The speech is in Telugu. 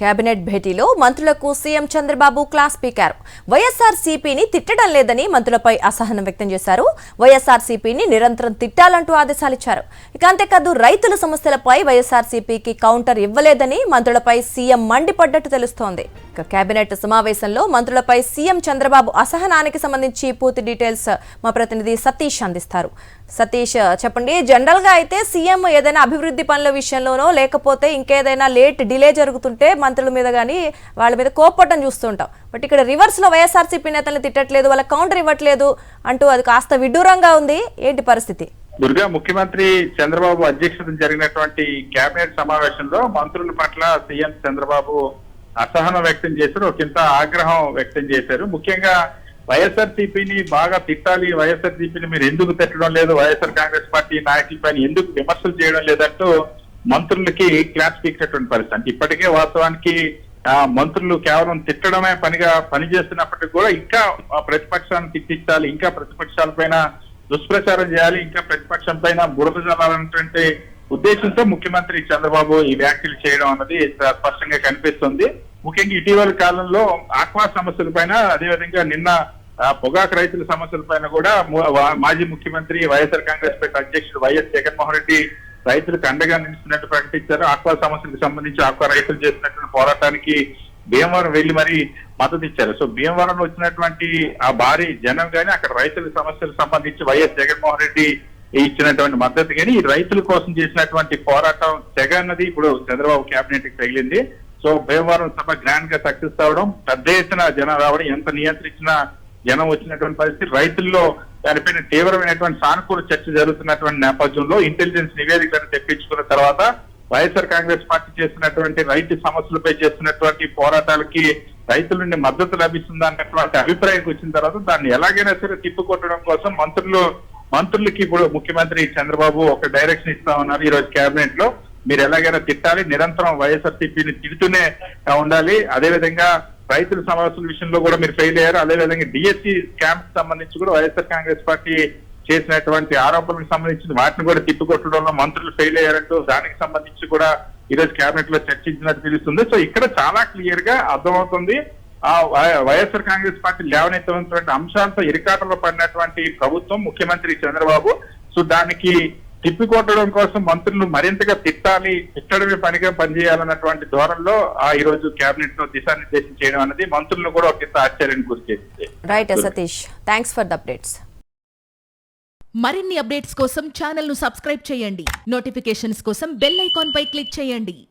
కేబినెట్ భేటీలో మంత్రులకు సీఎం చంద్రబాబు క్లాస్ పీకారు. వైఎస్ఆర్సీపీని తిట్టడం లేదని మంత్రులపై అసహనం వ్యక్తం చేశారు. వైఎస్ఆర్సీపీని నిరంతరం తిట్టాలంటూ ఆదేశాలిచ్చారు. ఇక అంతేకాదు రైతుల సమస్యలపై వైఎస్ఆర్సీపీకి కౌంటర్ ఇవ్వలేదని మంత్రులపై సీఎం మండిపడ్డట్టు తెలుస్తోంది. ఇక కేబినెట్ సమావేశంలో మంత్రులపై సీఎం చంద్రబాబు అసహనానికి సంబంధించి పూర్తి డీటెయిల్స్ మా ప్రతినిధి సతీష్ అందిస్తారు. సతీష్, చెప్పండి. జనరల్ గా అయితే సీఎం ఏదైనా అభివృద్ధి పనుల విషయంలోనో లేకపోతే ఇంకేదైనా డిలే జరుగుతుంటే మంత్రుల మీద గానీ వాళ్ళ మీద కోపపడటం చూస్తుంటాం. బట్ ఇక్కడ రివర్స్ లో వైఎస్ఆర్సీపీ నేతలను తిట్టట్లేదు, వాళ్ళ కౌంటర్ ఇవ్వట్లేదు అంటూ అది కాస్త విడ్డూరంగా ఉంది. ఏంటి పరిస్థితి? దుర్గా, ముఖ్యమంత్రి చంద్రబాబు అధ్యక్షతన జరిగినటువంటి కేబినెట్ సమావేశంలో మంత్రుల పట్ల సీఎం చంద్రబాబు అసహనం వ్యక్తం చేశారు, ఒకంత ఆగ్రహం వ్యక్తం చేశారు. ముఖ్యంగా వైఎస్ఆర్సీపీని బాగా తిట్టాలి, వైఎస్ఆర్సీపీని మీరు ఎందుకు తిట్టడం లేదు, వైఎస్ఆర్ కాంగ్రెస్ పార్టీ నాయకులపైన ఎందుకు విమర్శలు చేయడం లేదంటూ మంత్రులకి క్లాస్ పీకినటువంటి పరిస్థితి. అంటే ఇప్పటికే వాస్తవానికి మంత్రులు కేవలం తిట్టడమే పనిగా పనిచేస్తున్నప్పటికీ కూడా ఇంకా ప్రతిపక్షాన్ని తిట్టించాలి, ఇంకా ప్రతిపక్షాల పైన దుష్ప్రచారం చేయాలి, ఇంకా ప్రతిపక్షం పైన బురద జల్లాలన్నటువంటి ఉద్దేశంతో ముఖ్యమంత్రి చంద్రబాబు ఈ వ్యాఖ్యలు చేయడం అన్నది స్పష్టంగా కనిపిస్తుంది. ముఖ్యంగా ఇటీవల కాలంలో ఆక్వా సమస్యల పైన, అదేవిధంగా నిన్న పొగాకు రైతుల సమస్యల పైన కూడా మాజీ ముఖ్యమంత్రి వైఎస్ఆర్ కాంగ్రెస్ పార్టీ అధ్యక్షుడు వైఎస్ జగన్మోహన్ రెడ్డి రైతులకు అండగా నిలుస్తున్నట్టు ప్రకటించారు. ఆక్వా సమస్యలకు సంబంధించి ఆక్వా రైతులు చేసినటువంటి పోరాటానికి భీమవరం వెళ్లి మరి మద్దతు ఇచ్చారు. సో భీమవరంలో వచ్చినటువంటి ఆ భారీ జనం గానీ, అక్కడ రైతుల సమస్యలకు సంబంధించి వైఎస్ జగన్మోహన్ రెడ్డి ఇచ్చినటువంటి మద్దతు కానీ, ఈ రైతుల కోసం చేసినటువంటి పోరాటం తెగ అన్నది ఇప్పుడు చంద్రబాబు కేబినెట్ కి తగిలింది. సో భీమవరం సభ గ్రాండ్ గా సక్సెస్ అవడం, పెద్ద ఎత్తున జనం రావడం, ఎంత నియంత్రించిన జనం వచ్చినటువంటి పరిస్థితి, రైతుల్లో దానిపైన తీవ్రమైనటువంటి సానుకూల చర్చ జరుగుతున్నటువంటి నేపథ్యంలో ఇంటెలిజెన్స్ నివేదికలను తెప్పించుకున్న తర్వాత వైఎస్ఆర్ కాంగ్రెస్ పార్టీ చేస్తున్నటువంటి రైతు సమస్యలపై చేస్తున్నటువంటి పోరాటాలకి రైతుల నుండి మద్దతు లభిస్తుందా అన్నటువంటి అభిప్రాయానికి వచ్చిన తర్వాత దాన్ని ఎలాగైనా సరే తిప్పుకొట్టడం కోసం మంత్రులకి ఇప్పుడు ముఖ్యమంత్రి చంద్రబాబు ఒక డైరెక్షన్ ఇస్తా ఉన్నారు. ఈ రోజు కేబినెట్ లో మీరు ఎలాగైనా తిట్టాలి, నిరంతరం వైఎస్ఆర్సీపీని తిడుతూనే ఉండాలి, అదేవిధంగా రైతుల సమస్యల విషయంలో కూడా మీరు ఫెయిల్ అయ్యారు, అదేవిధంగా డిఎస్సి స్కామ్ సంబంధించి కూడా వైఎస్ఆర్ కాంగ్రెస్ పార్టీ చేసినటువంటి ఆరోపణలకు సంబంధించి వాటిని కూడా తిప్పుకొట్టడంలో మంత్రులు ఫెయిల్ అయ్యారంటూ దానికి సంబంధించి కూడా ఈ రోజు కేబినెట్ లో చర్చించినట్టు తెలుస్తుంది. సో ఇక్కడ చాలా క్లియర్ గా అర్థమవుతుంది, ఆ వైఎస్ఆర్ కాంగ్రెస్ పార్టీ లేవనెత్తినటువంటి అంశాలతో ఇరికాటలో పడినటువంటి ప్రభుత్వం ముఖ్యమంత్రి చంద్రబాబు. సో దానికి తిప్పికొట్టడం కోసం మంత్రులు మరింతగా తిట్టడమే పనిగా పనిచేయాలన్నటువంటి ధోరణిలో ఈ రోజు కేబినెట్ లో దిశానిర్దేశం చేయడం అనేది మంత్రులను కూడా ఒక ఆశ్చర్యానికి గురి చేసింది. Right Satish, thanks for the updates. మరిన్ని అప్డేట్స్ కోసం ఛానల్ ను సబ్స్క్రైబ్ చేయండి. నోటిఫికేషన్స్ కోసం బెల్ ఐకాన్ పై క్లిక్ చేయండి.